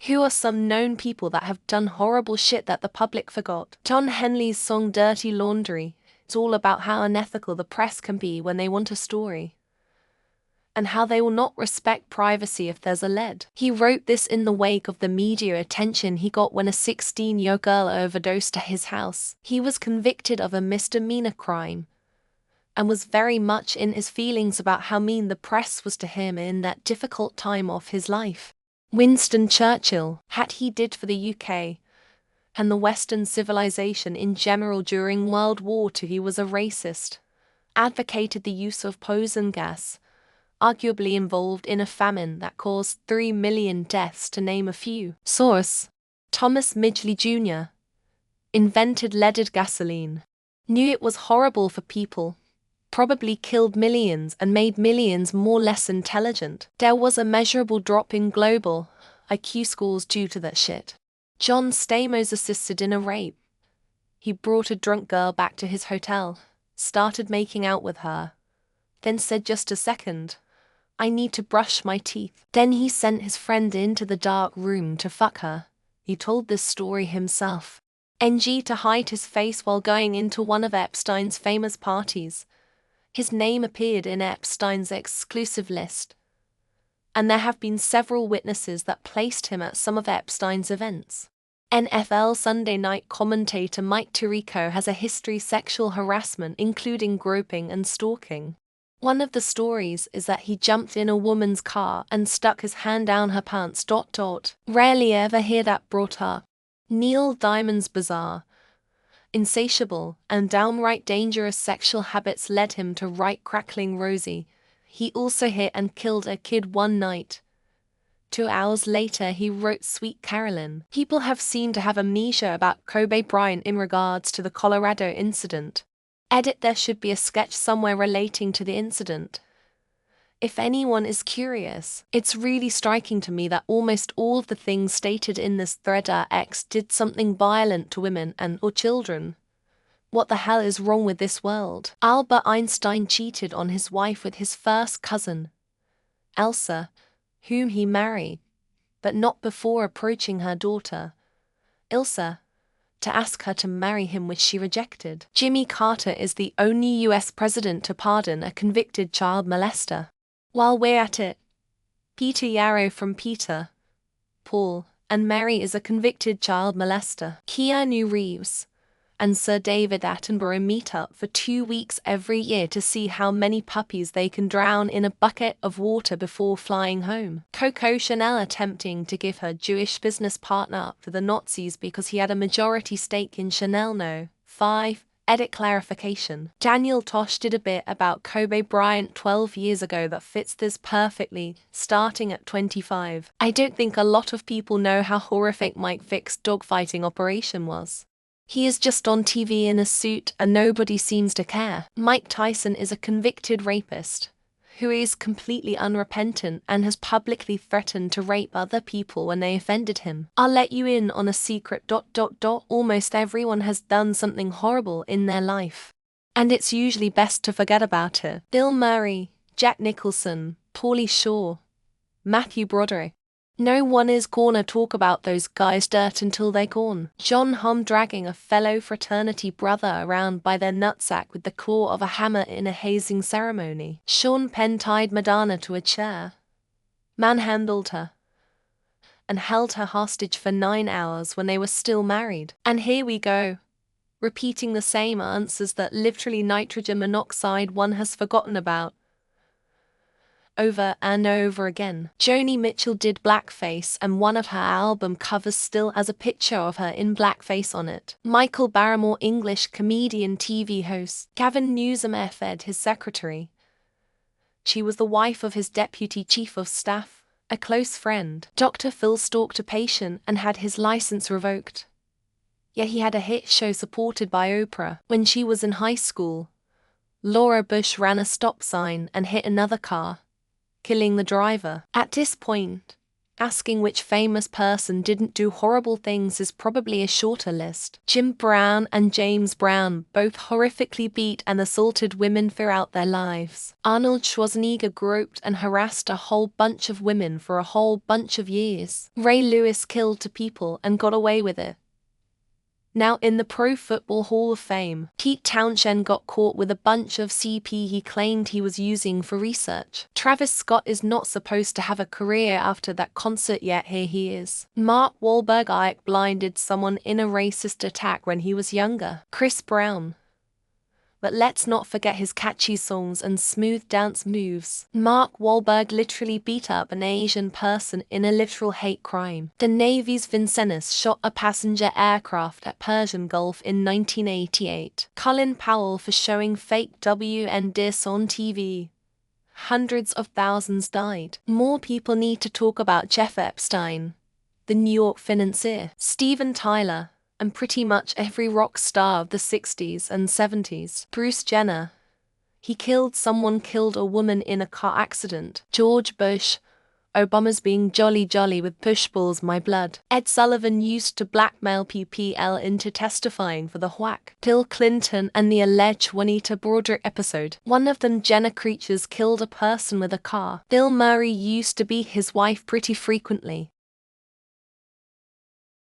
Who are some known people that have done horrible shit that the public forgot? John Henley's song Dirty Laundry. It's all about how unethical the press can be when they want a story, and how they will not respect privacy if there's a lead. He wrote this in the wake of the media attention he got when a 16-year-old girl overdosed at his house. He was convicted of a misdemeanor crime and was very much in his feelings about how mean the press was to him in that difficult time of his life. Winston Churchill, what he did for the UK and the Western civilization in general during World War II. He was a racist, advocated the use of poison gas, arguably involved in a famine that caused 3 million deaths to name a few. Source: Thomas Midgley Jr. Invented leaded gasoline. Knew it was horrible for people. Probably killed millions and made millions more less intelligent. There was a measurable drop in global IQ scores due to that shit. John Stamos assisted in a rape. He brought a drunk girl back to his hotel, started making out with her, then said, "Just a second, I need to brush my teeth." Then he sent his friend into the dark room to fuck her. He told this story himself. NG to hide his face while going into one of Epstein's famous parties. His name appeared in Epstein's exclusive list, and there have been several witnesses that placed him at some of Epstein's events. NFL Sunday night commentator Mike Tirico has a history of sexual harassment, including groping and stalking. One of the stories is that he jumped in a woman's car and stuck his hand down her pants. Rarely ever hear that brought up. Neil Diamond's bizarre, insatiable, and downright dangerous sexual habits led him to write Crackling Rosie. He also hit and killed a kid one night. 2 hours later he wrote Sweet Carolyn. People have seemed to have amnesia about Kobe Bryant in regards to the Colorado incident. There should be a sketch somewhere relating to the incident. If anyone is curious, it's really striking to me that almost all of the things stated in this thread are X did something violent to women and/or children. What the hell is wrong with this world? Albert Einstein cheated on his wife with his first cousin, Elsa, whom he married, but not before approaching her daughter, Ilsa, to ask her to marry him, which she rejected. Jimmy Carter is the only US president to pardon a convicted child molester. While we're at it, Peter Yarrow from Peter, Paul, and Mary is a convicted child molester. Keanu Reeves and Sir David Attenborough meet up for 2 weeks every year to see how many puppies they can drown in a bucket of water before flying home. Coco Chanel attempting to give her Jewish business partner up to the Nazis because he had a majority stake in Chanel. No. 5. Edit clarification. Daniel Tosh did a bit about Kobe Bryant 12 years ago that fits this perfectly, starting at 25. I don't think a lot of people know how horrific Mike Vick's dogfighting operation was. He is just on TV in a suit and nobody seems to care. Mike Tyson is a convicted rapist who is completely unrepentant and has publicly threatened to rape other people when they offended him. I'll let you in on a secret. Almost everyone has done something horrible in their life, and it's usually best to forget about it. Bill Murray, Jack Nicholson, Pauly Shore, Matthew Broderick. No one is gonna talk about those guys' dirt until they're gone. John Hamm dragging a fellow fraternity brother around by their nutsack with the claw of a hammer in a hazing ceremony. Sean Penn tied Madonna to a chair, manhandled her, and held her hostage for 9 hours when they were still married. And here we go, repeating the same answers that literally nitrogen monoxide one has forgotten about over and over again. Joni Mitchell did blackface, and one of her album covers still has a picture of her in blackface on it. Michael Barrymore, English comedian, TV host. Gavin Newsom fed his secretary. She was the wife of his deputy chief of staff, a close friend. Dr. Phil stalked a patient and had his license revoked. Yet he had a hit show supported by Oprah. When she was in high school, Laura Bush ran a stop sign and hit another car, killing the driver. At this point, Asking which famous person didn't do horrible things is probably a shorter list. Jim Brown and James Brown both horrifically beat and assaulted women throughout their lives. Arnold Schwarzenegger groped and harassed a whole bunch of women for a whole bunch of years. Ray Lewis killed 2 people and got away with it. Now in the Pro Football Hall of Fame, Pete Townshend got caught with a bunch of CP he claimed he was using for research. Travis Scott is not supposed to have a career after that concert, yet here he is. Mark Wahlberg blinded someone in a racist attack when he was younger. Chris Brown. But let's not forget his catchy songs and smooth dance moves. Mark Wahlberg literally beat up an Asian person in a literal hate crime. The Navy's Vincennes shot a passenger aircraft at Persian Gulf in 1988. Colin Powell for showing fake WNDIS on TV. Hundreds of thousands died. More people need to talk about Jeff Epstein, the New York financier, Steven Tyler, and pretty much every rock star of the 60s and 70s. Bruce Jenner. He killed a woman in a car accident. George Bush. Obama's being jolly with pushballs my blood. Ed Sullivan used to blackmail PPL into testifying for the whack. Bill Clinton and the alleged Juanita Broaddrick episode. One of them, Jenna Creatures, killed a person with a car. Bill Murray used to beat his wife pretty frequently.